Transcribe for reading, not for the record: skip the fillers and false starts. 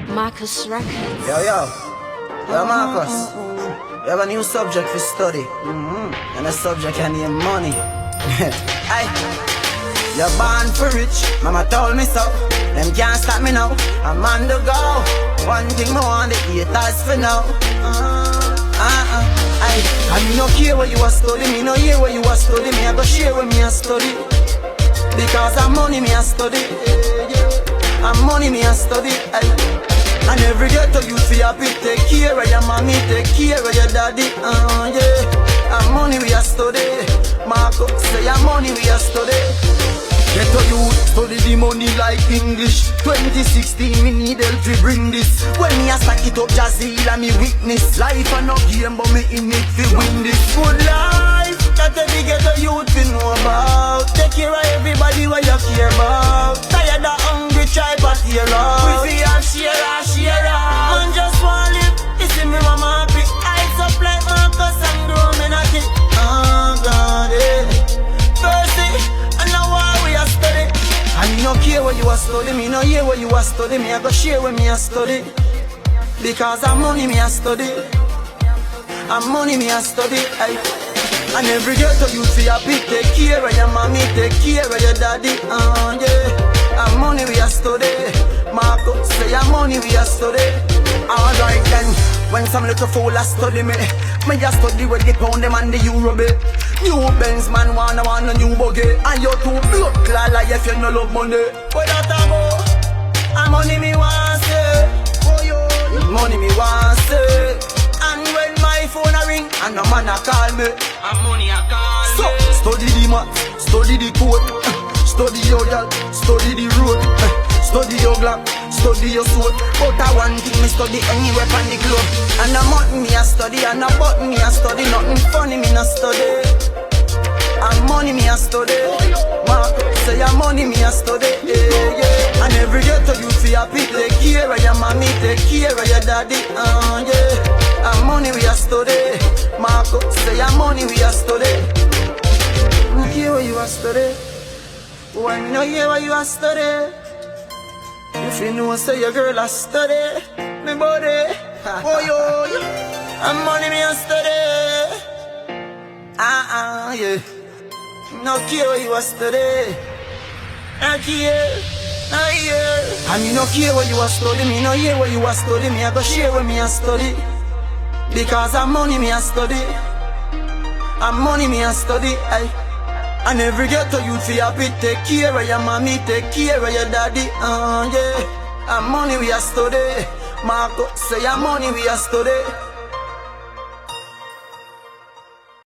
Marcus Records. Yo, Marcus. We have a new subject for study. And the subject can name money. Aye. You're born for rich, mama told me so. Them can't stop me now, I'm on the go. One thing more on the haters for now. Aye. And me no care where you are study, me no hear where you are study. Me I go share with me a study. Because I'm money me a study. I'm money me a study. Aye. And every ghetto you feel happy. Take care of your mommy, take care of your daddy. Yeah. And money we a study. Marco say your money we a study. Ghetto youth study the money like English. 2016 me need help to bring this. When me a stack it up Jazeel and me witness. Life a no game but me in it to win this. Good life that every ghetto youth fi know about. Take care of everybody what you care about. Tired of hungry try but hear out. We fi have share out. Man just want live. You see me mama happy. Eyes up like Marcus and grow me naughty. Oh God, Percy, and now why we a study. And me no care what you a study. Me no hear what you a study. Me I go share with me a study. Because I'm money me a study. I'm money me a study. Aye. And every ghetto you feel happy. Take care of your mommy, take care of your daddy. Yeah. And money we a study. Marco say your money we a study. Alright then, when some little fool a study me, me just study with the pound them and the euro bill. New Benz man want a new buggy. And you too blood clot like if you no love money. Where that a go? And money me want say. Money me want say. And when my phone a ring and a man a call me, and money a call me. So study the math, study the code, study your girl, study the road, study your Glock, study your sword. But I one thing me study anywhere on the globe. And a mutton me a study, and a button me a study. Nothing funny me not study. And money me a study. Marco say your money me a study. Yeah. And every ghetto you feel happy. Take care of your mommy, take care of your daddy. Yeah. And money we a study. Marco say your money we a study. No hear what you a study. When no hear what you a study. If you know say your girl a study, me body. Oh yo. And money me a study. Yeah. No care what you a study. No care. No hear. And me no care what you a study. Me no hear what you a study. Me I go share with me a study. Because I'm money me a study. I'm money me a study. Aye. And every ghetto you feel happy. Take care of your mommy, take care of your daddy. Yeah. And money we a study. Marco say your money we a study.